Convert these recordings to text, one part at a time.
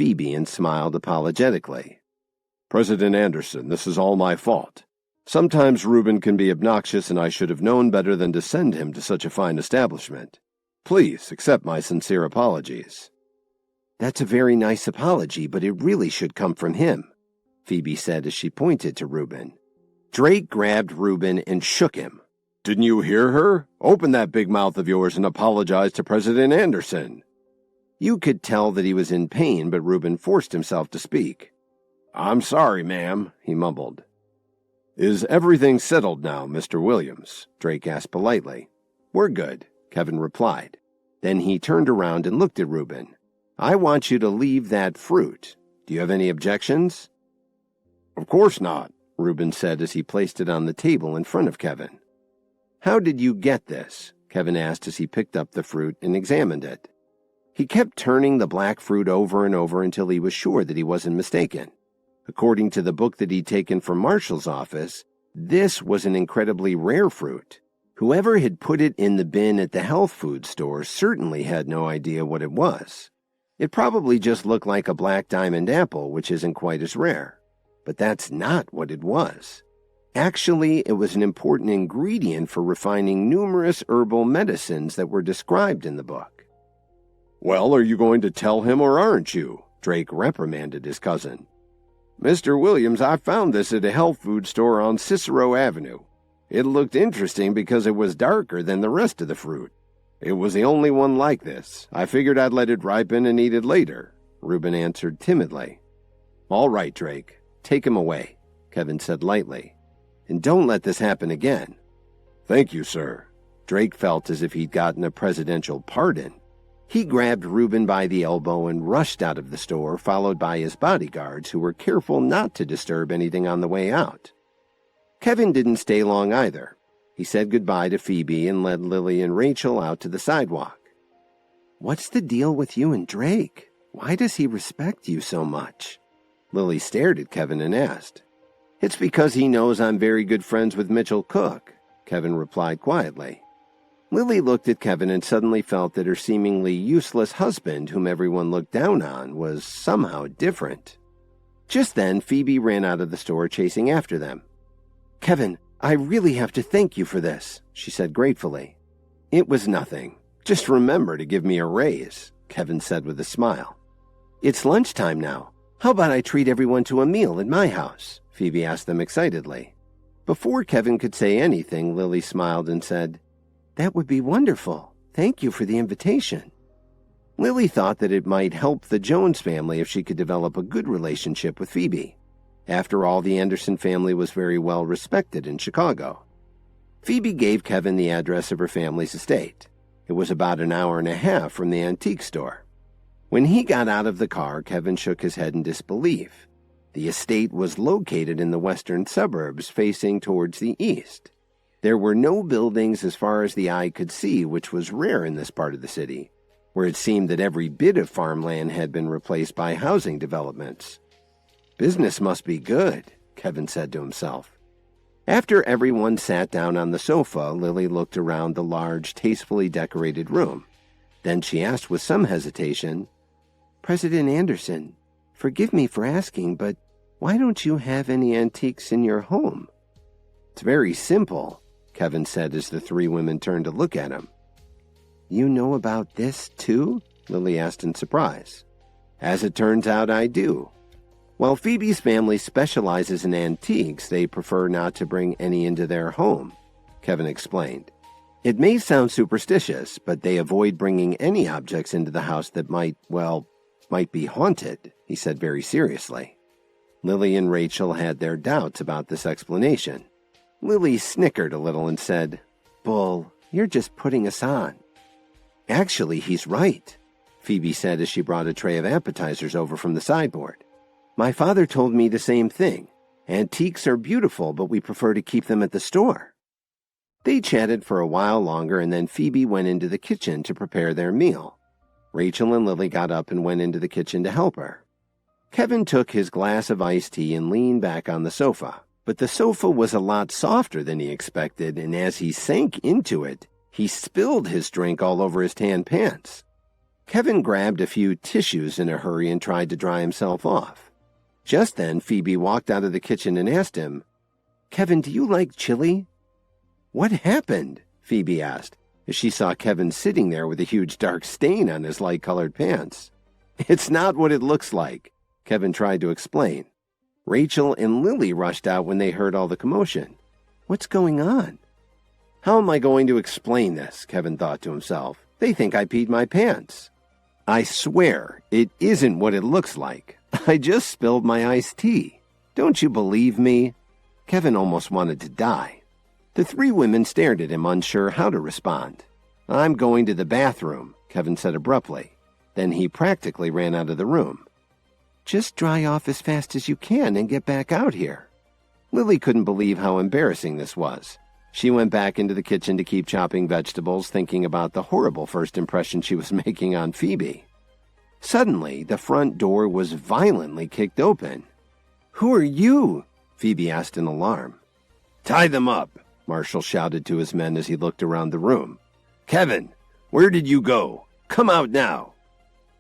Phoebe and smiled apologetically. "President Anderson, this is all my fault. Sometimes Reuben can be obnoxious, and I should have known better than to send him to such a fine establishment. Please accept my sincere apologies." "That's a very nice apology, but it really should come from him," Phoebe said as she pointed to Reuben. Drake grabbed Reuben and shook him. "Didn't you hear her? Open that big mouth of yours and apologize to President Anderson." You could tell that he was in pain, but Reuben forced himself to speak. "I'm sorry, ma'am," he mumbled. "Is everything settled now, Mr. Williams?" Drake asked politely. "We're good," Kevin replied. Then he turned around and looked at Reuben. "I want you to leave that fruit. Do you have any objections?" "Of course not," Reuben said as he placed it on the table in front of Kevin. "How did you get this?" Kevin asked as he picked up the fruit and examined it. He kept turning the black fruit over and over until he was sure that he wasn't mistaken. According to the book that he'd taken from Marshall's office, this was an incredibly rare fruit. Whoever had put it in the bin at the health food store certainly had no idea what it was. It probably just looked like a black diamond apple, which isn't quite as rare. But that's not what it was. Actually, it was an important ingredient for refining numerous herbal medicines that were described in the book. "Well, are you going to tell him or aren't you?" Drake reprimanded his cousin. "Mr. Williams, I found this at a health food store on Cicero Avenue. It looked interesting because it was darker than the rest of the fruit. It was the only one like this. I figured I'd let it ripen and eat it later," Reuben answered timidly. "All right, Drake. Take him away," Kevin said lightly. "And don't let this happen again." "Thank you, sir." Drake felt as if he'd gotten a presidential pardon. He grabbed Reuben by the elbow and rushed out of the store, followed by his bodyguards, who were careful not to disturb anything on the way out. Kevin didn't stay long either. He said goodbye to Phoebe and led Lily and Rachel out to the sidewalk. "What's the deal with you and Drake? Why does he respect you so much?" Lily stared at Kevin and asked. "It's because he knows I'm very good friends with Mitchell Cook," Kevin replied quietly. Lily looked at Kevin and suddenly felt that her seemingly useless husband, whom everyone looked down on, was somehow different. Just then, Phoebe ran out of the store chasing after them. "Kevin, I really have to thank you for this," she said gratefully. "It was nothing. Just remember to give me a raise," Kevin said with a smile. "It's lunchtime now. How about I treat everyone to a meal at my house?" Phoebe asked them excitedly. Before Kevin could say anything, Lily smiled and said, "That would be wonderful. Thank you for the invitation." Lily thought that it might help the Jones family if she could develop a good relationship with Phoebe. After all, the Anderson family was very well respected in Chicago. Phoebe gave Kevin the address of her family's estate. It was about an hour and a half from the antique store. When he got out of the car, Kevin shook his head in disbelief. The estate was located in the western suburbs, facing towards the east. There were no buildings as far as the eye could see, which was rare in this part of the city, where it seemed that every bit of farmland had been replaced by housing developments. "Business must be good," Kevin said to himself. After everyone sat down on the sofa, Lily looked around the large, tastefully decorated room. Then she asked with some hesitation, "President Anderson, forgive me for asking, but why don't you have any antiques in your home?" "It's very simple," Kevin said as the three women turned to look at him. "You know about this, too?" Lily asked in surprise. "As it turns out, I do. While Phoebe's family specializes in antiques, they prefer not to bring any into their home," Kevin explained. "It may sound superstitious, but they avoid bringing any objects into the house that might be haunted," he said very seriously. Lily and Rachel had their doubts about this explanation. Lily snickered a little and said, "Bull, you're just putting us on." "Actually, he's right," Phoebe said as she brought a tray of appetizers over from the sideboard. "My father told me the same thing. Antiques are beautiful, but we prefer to keep them at the store." They chatted for a while longer, and then Phoebe went into the kitchen to prepare their meal. Rachel and Lily got up and went into the kitchen to help her. Kevin took his glass of iced tea and leaned back on the sofa. But the sofa was a lot softer than he expected, and as he sank into it, he spilled his drink all over his tan pants. Kevin grabbed a few tissues in a hurry and tried to dry himself off. Just then, Phoebe walked out of the kitchen and asked him, "Kevin, do you like chili?" "What happened?" Phoebe asked, as she saw Kevin sitting there with a huge dark stain on his light-colored pants. "It's not what it looks like," Kevin tried to explain. Rachel and Lily rushed out when they heard all the commotion. "What's going on?" "How am I going to explain this?" Kevin thought to himself. "They think I peed my pants. I swear, it isn't what it looks like. I just spilled my iced tea. Don't you believe me?" Kevin almost wanted to die. The three women stared at him, unsure how to respond. "I'm going to the bathroom," Kevin said abruptly. Then he practically ran out of the room. "Just dry off as fast as you can and get back out here." Lily couldn't believe how embarrassing this was. She went back into the kitchen to keep chopping vegetables, thinking about the horrible first impression she was making on Phoebe. Suddenly, the front door was violently kicked open. "Who are you?" Phoebe asked in alarm. "Tie them up," Marshall shouted to his men as he looked around the room. "Kevin, where did you go? Come out now."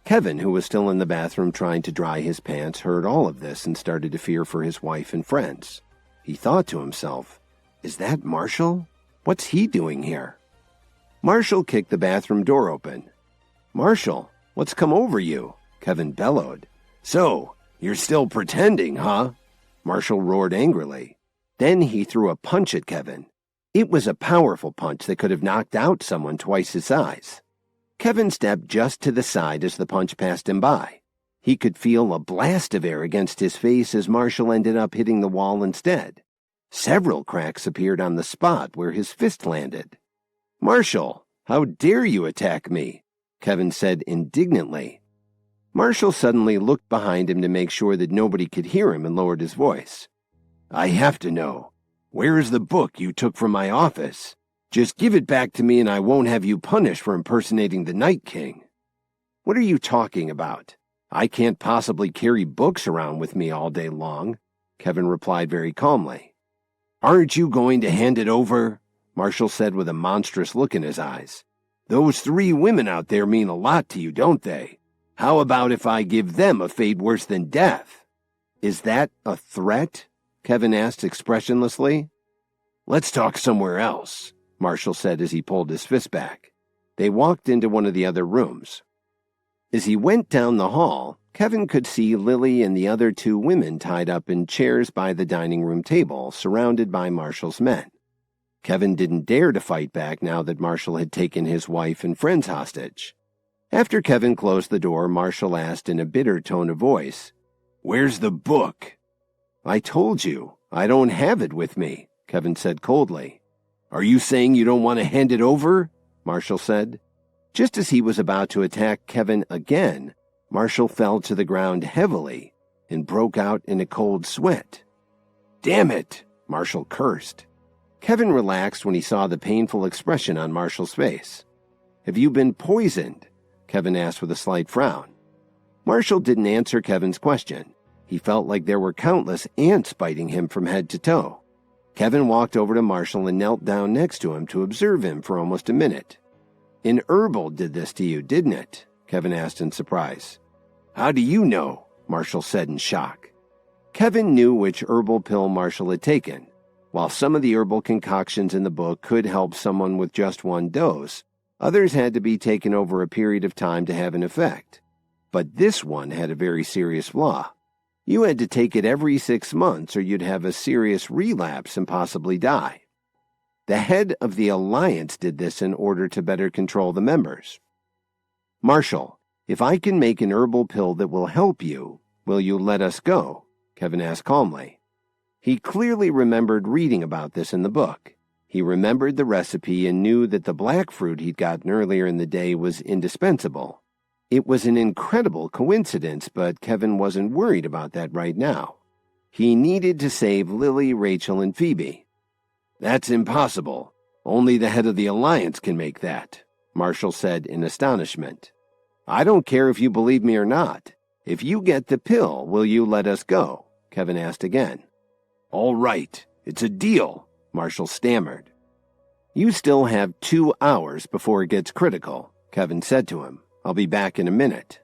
Kevin, who was still in the bathroom trying to dry his pants, heard all of this and started to fear for his wife and friends. He thought to himself, "Is that Marshall? What's he doing here?" Marshall kicked the bathroom door open. "Marshall, what's come over you?" Kevin bellowed. "So, you're still pretending, huh?" Marshall roared angrily. Then he threw a punch at Kevin. It was a powerful punch that could have knocked out someone twice his size. Kevin stepped just to the side as the punch passed him by. He could feel a blast of air against his face as Marshall ended up hitting the wall instead. Several cracks appeared on the spot where his fist landed. "Marshall, how dare you attack me?" Kevin said indignantly. Marshall suddenly looked behind him to make sure that nobody could hear him and lowered his voice. "I have to know. Where is the book you took from my office? Just give it back to me and I won't have you punished for impersonating the Night King." "What are you talking about? I can't possibly carry books around with me all day long," Kevin replied very calmly. "Aren't you going to hand it over?" Marshall said with a monstrous look in his eyes. "Those three women out there mean a lot to you, don't they? How about if I give them a fate worse than death?" "Is that a threat?" Kevin asked expressionlessly. "Let's talk somewhere else," Marshall said as he pulled his fist back. They walked into one of the other rooms. As he went down the hall, Kevin could see Lily and the other two women tied up in chairs by the dining room table, surrounded by Marshall's men. Kevin didn't dare to fight back now that Marshall had taken his wife and friends hostage. After Kevin closed the door, Marshall asked in a bitter tone of voice, "Where's the book?" "I told you, I don't have it with me," Kevin said coldly. "Are you saying you don't want to hand it over?" Marshall said. Just as he was about to attack Kevin again, Marshall fell to the ground heavily and broke out in a cold sweat. "Damn it," Marshall cursed. Kevin relaxed when he saw the painful expression on Marshall's face. "Have you been poisoned?" Kevin asked with a slight frown. Marshall didn't answer Kevin's question. He felt like there were countless ants biting him from head to toe. Kevin walked over to Marshall and knelt down next to him to observe him for almost a minute. "An herbal did this to you, didn't it?" Kevin asked in surprise. "How do you know?" Marshall said in shock. Kevin knew which herbal pill Marshall had taken. While some of the herbal concoctions in the book could help someone with just one dose, others had to be taken over a period of time to have an effect. But this one had a very serious flaw. You had to take it every 6 months or you'd have a serious relapse and possibly die. The head of the Alliance did this in order to better control the members. "Marshall, if I can make an herbal pill that will help you, will you let us go?" Kevin asked calmly. He clearly remembered reading about this in the book. He remembered the recipe and knew that the black fruit he'd gotten earlier in the day was indispensable. It was an incredible coincidence, but Kevin wasn't worried about that right now. He needed to save Lily, Rachel, and Phoebe. "That's impossible. Only the head of the Alliance can make that," Marshall said in astonishment. "I don't care if you believe me or not. If you get the pill, will you let us go?" Kevin asked again. "All right, it's a deal," Marshall stammered. "You still have 2 hours before it gets critical," Kevin said to him. I'll be back in a minute."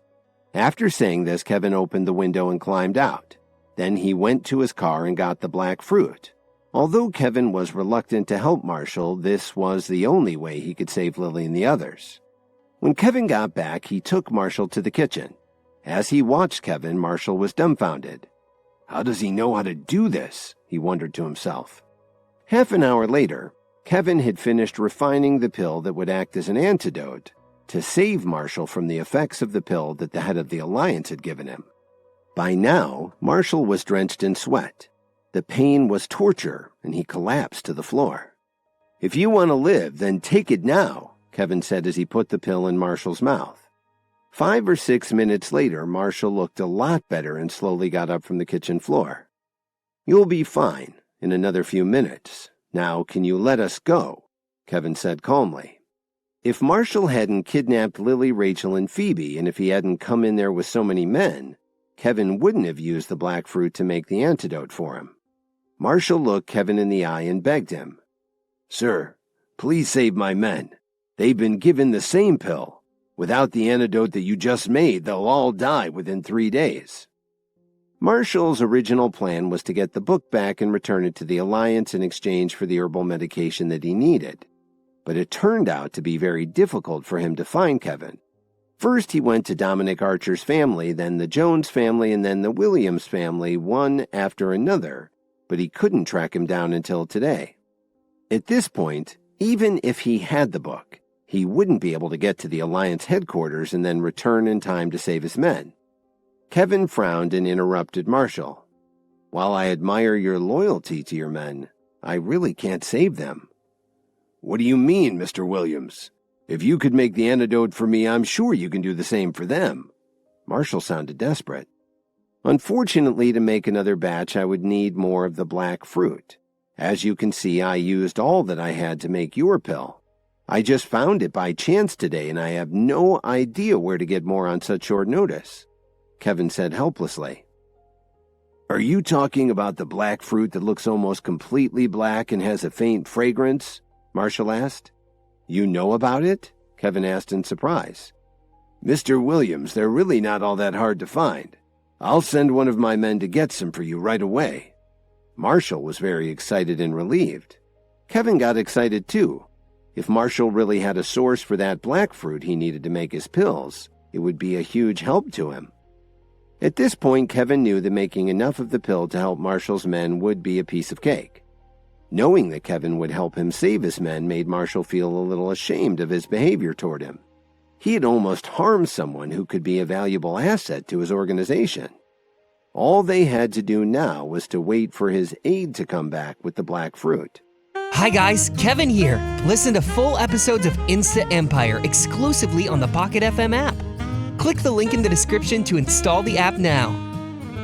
After saying this, Kevin opened the window and climbed out. Then he went to his car and got the black fruit. Although Kevin was reluctant to help Marshall, this was the only way he could save Lily and the others. When Kevin got back, he took Marshall to the kitchen. As he watched Kevin, Marshall was dumbfounded. "How does he know how to do this?" he wondered to himself. Half an hour later, Kevin had finished refining the pill that would act as an antidote to save Marshall from the effects of the pill that the head of the Alliance had given him. By now, Marshall was drenched in sweat. The pain was torture, and he collapsed to the floor. "If you want to live, then take it now," Kevin said as he put the pill in Marshall's mouth. 5 or 6 minutes later, Marshall looked a lot better and slowly got up from the kitchen floor. "You'll be fine in another few minutes. Now, can you let us go?" Kevin said calmly. If Marshall hadn't kidnapped Lily, Rachel, and Phoebe, and if he hadn't come in there with so many men, Kevin wouldn't have used the black fruit to make the antidote for him. Marshall looked Kevin in the eye and begged him, "Sir, please save my men. They've been given the same pill. Without the antidote that you just made, they'll all die within 3 days." Marshall's original plan was to get the book back and return it to the Alliance in exchange for the herbal medication that he needed. But it turned out to be very difficult for him to find Kevin. First, he went to Dominic Archer's family, then the Jones family, and then the Williams family, one after another, but he couldn't track him down until today. At this point, even if he had the book, he wouldn't be able to get to the Alliance headquarters and then return in time to save his men. Kevin frowned and interrupted Marshall. "While I admire your loyalty to your men, I really can't save them." "What do you mean, Mr. Williams? If you could make the antidote for me, I'm sure you can do the same for them." Marshall sounded desperate. "Unfortunately, to make another batch, I would need more of the black fruit. As you can see, I used all that I had to make your pill. I just found it by chance today, and I have no idea where to get more on such short notice," Kevin said helplessly. "Are you talking about the black fruit that looks almost completely black and has a faint fragrance?" Marshall asked. "You know about it?" Kevin asked in surprise. "Mr. Williams, they're really not all that hard to find. I'll send one of my men to get some for you right away." Marshall was very excited and relieved. Kevin got excited too. If Marshall really had a source for that black fruit he needed to make his pills, it would be a huge help to him. At this point, Kevin knew that making enough of the pill to help Marshall's men would be a piece of cake. Knowing that Kevin would help him save his men made Marshall feel a little ashamed of his behavior toward him. He had almost harmed someone who could be a valuable asset to his organization. All they had to do now was to wait for his aide to come back with the black fruit. Hi guys, Kevin here. Listen to full episodes of Insta Empire exclusively on the Pocket FM app. Click the link in the description to install the app now.